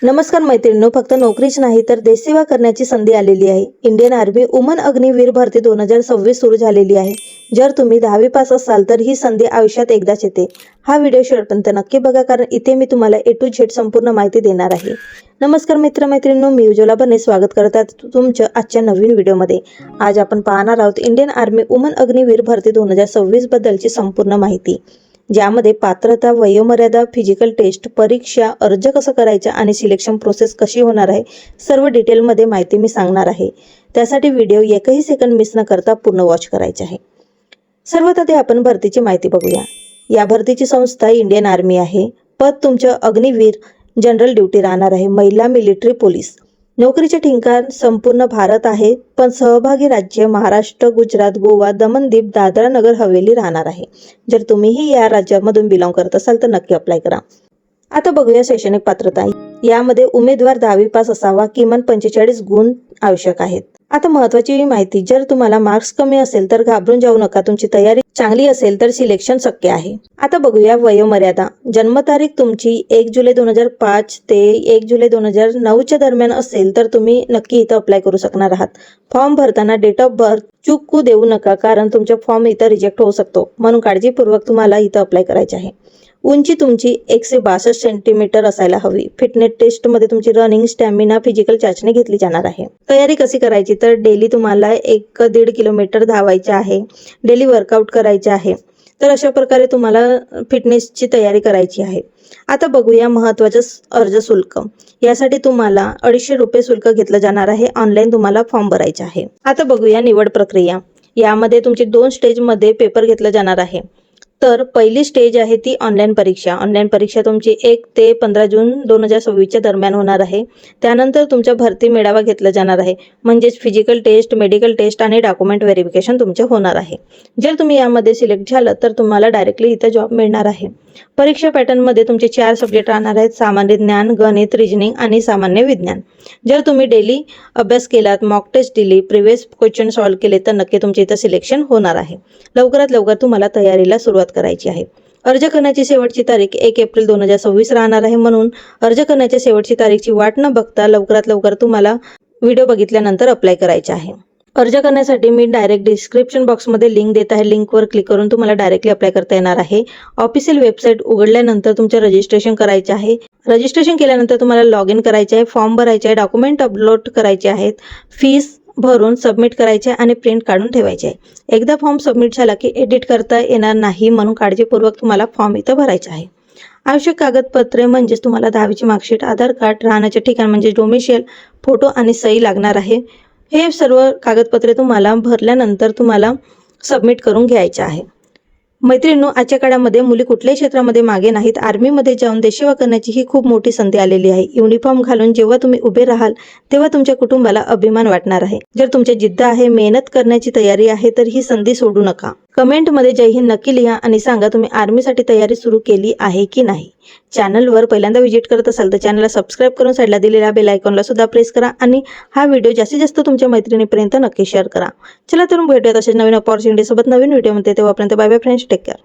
नमस्कार मैत्रिणींनो, फक्त नोकरीच नाही तर देशसेवा करण्याची संधी आलेली आहे। इंडियन आर्मी वुमन अग्निवीर भरती 2026 सुरू झालेली आहे। जर तुम्ही 10वी पास असाल तर ही संधी आयुष्यात एकदाच येते। हा व्हिडिओ शेवटपर्यंत नक्की बघा, कारण इथे मी तुम्हाला A to Z संपूर्ण माहिती देणार आहे। नमस्कार मित्र-मैत्रिणींनो, मी उज्ज्वला बने स्वागत करत आहे तुमच्या आजच्या नवीन व्हिडिओमध्ये। आज आपण पाहणार आहोत इंडियन आर्मी वुमन अग्निवीर भरती 2026 बद्दलची संपूर्ण माहिती, ज्यामध्ये पात्रता, वयोमर्यादा, फिजिकल टेस्ट, परीक्षा, अर्ज कसा करायचा आणि सिलेक्शन प्रोसेस कशी होणार आहे, सर्व डिटेलमध्ये माहिती मी सांगणार आहे। त्यासाठी व्हिडिओ एकही सेकंड मिस न करता पूर्ण वॉच करायचे आहे। सर्वात आधी आपण भरतीची माहिती बघूया। या भरतीची संस्था इंडियन आर्मी आहे। पद तुमच्या अग्निवीर जनरल ड्युटी राहणार आहे। महिला मिलिटरी पोलीस। नोकरीचे ठिकाण संपूर्ण भारत आहे, पण सहभागी राज्य महाराष्ट्र, गुजरात, गोवा, दमण-दीव, दादरा नगर हवेली राहणार आहे। जर तुम्हीही या राज्यामधून बिलॉंग करत असाल तर नक्की अप्लाय करा। आता बघूया शैक्षणिक पात्रता। यामध्ये उमेदवार 10वी पास असावा, किमान 45 गुण आवश्यक आहेत। आता महत्त्वाची माहिती, जर तुम्हाला मार्क्स कमी असेल तर घाबरून जाऊ नका, तुमची तयारी चांगली असेल तर सिलेक्शन शक्य आहे। आता बघूया वयोमर्यादा। जन्मतारीख तुमची 1 जुलै 2005 ते 1 जुलै 2009 दरम्यान असेल तर तुम्ही नक्की इथं अप्लाय करू शकणार आहात। फॉर्म भरताना डेट ऑफ बर्थ चुकू देऊ नका, कारण तुमचा फॉर्म इथं रिजेक्ट होऊ शकतो, म्हणून काळजीपूर्वक तुम्हाला इथं अप्लाय करायचे आहे। उंची तुमची 162 सेंटीमीटर असायला हवी। फिटनेस टेस्ट मध्ये तुमची रनिंग, स्टॅमिना, फिजिकल चाचणी घेतली जाणार आहे। तयारी कशी करायची तर डेली तुम्हाला 1-1.5 किलोमीटर धावायचे आहे, डेली वर्कआउट करायचे आहे। तर अशा प्रकारे तुम्हाला फिटनेसची तयारी करायची आहे। आता बघूया महत्त्वाचं अर्ज शुल्क। यासाठी तुम्हाला 250 रुपये शुल्क घेतलं जाणार आहे। ऑनलाईन तुम्हाला फॉर्म भरायचे आहे। आता बघूया निवड प्रक्रिया। यामध्ये तुमची 2 स्टेजमध्ये पेपर घेतला जाणार आहे। तर पहिली स्टेज आहे ती ऑनलाईन परीक्षा। ऑनलाईन परीक्षा तुमची 1 ते 15 जून 2026 दरम्यान होणार आहे। त्यानंतर तुमचा भरती मेळावा घेतला जाणार आहे, म्हणजेच फिजिकल टेस्ट, मेडिकल टेस्ट आणि डॉक्युमेंट व्हेरिफिकेशन तुमचे होणार आहे। जर तुम्ही यामध्ये सिलेक्ट झालं तर तुम्हाला डायरेक्टली इथं जॉब मिळणार आहे। परीक्षा पॅटर्नमध्ये तुमचे 4 सब्जेक्ट राहणार आहेत: सामान्य ज्ञान, गणित, रिजनिंग आणि सामान्य विज्ञान। जर तुम्ही डेली अभ्यास केलात, मॉक टेस्ट दिली, प्रिव्हियस क्वेश्चन सॉल्व्ह केले तर नक्की तुमचे इथं सिलेक्शन होणार आहे। लवकरात लवकर तुम्हाला तयारीला सुरुवात करायची आहे। अर्ज करण्याची शेवटची तारीख 1 एप्रिल 2026 राहणार आहे, म्हणून अर्ज करण्याच्या शेवटची तारीखची वाट न बघता लवकरात लवकर तुम्हाला व्हिडिओ बघितल्यानंतर अप्लाय करायचे आहे। अर्ज करण्यासाठी मी डायरेक्ट डिस्क्रिप्शन बॉक्समध्ये लिंक देत आहे। लिंकवर क्लिक करून तुम्हाला डायरेक्टली अप्लाय करता येणार आहे। ऑफिशियल वेबसाईट उघडल्यानंतर तुमचे रजिस्ट्रेशन करायचे आहे। रजिस्ट्रेशन केल्यानंतर तुम्हाला लॉग इन करायचे आहे, फॉर्म भरायचे आहे, डॉक्युमेंट अपलोड करायचे आहेत, फीस भरून सबमिट करायचे आणि प्रिंट काढून ठेवायचे आहे। एकदा फॉर्म सबमिट झाला की एडिट करता येणार नाही, म्हणून काळजीपूर्वक तुम्हाला फॉर्म इथं भरायचा आहे। आवश्यक कागदपत्रे म्हणजेच तुम्हाला 10वीची मार्कशीट, आधार कार्ड, राहण्याचे ठिकाण म्हणजे डोमिशियल, फोटो आणि सही लागणार आहे। हे सर्व कागदपत्रे तुम्हाला भरल्यानंतर तुम्हाला सबमिट करून घ्यायचे आहे। मैत्रिणींनो, आजच्या काळामध्ये मुली कुठल्याही क्षेत्रामध्ये मागे नाहीत। आर्मीमध्ये जाऊन देशसेवा करण्याची ही खूप मोठी संधी आलेली आहे। युनिफॉर्म घालून जेव्हा तुम्ही उभे राहाल तेव्हा तुमच्या कुटुंबाला अभिमान वाटणार आहे। जर तुमची जिद्द आहे, मेहनत करण्याची तयारी आहे तर ही संधी सोडू नका। कमेंटमध्ये जय हिंद नक्की लिहा आणि सांगा तुम्ही आर्मीसाठी तयारी सुरू केली आहे की नाही। चॅनलवर पहिल्यांदा व्हिजिट करत असाल तर चॅनलला सबस्क्राईब करून साईडला दिलेल्या बेल आयकॉनला सुद्धा प्रेस करा आणि हा व्हिडिओ जास्तीत जास्त तुमच्या मैत्रिणींपर्यंत नक्की शेअर करा। चला तर भेटूयात अशाच नवीन अपॉर्च्युनिटी सोबत नवीन व्हिडिओमध्ये। तेव्हापर्यंत bye bye friends, take care.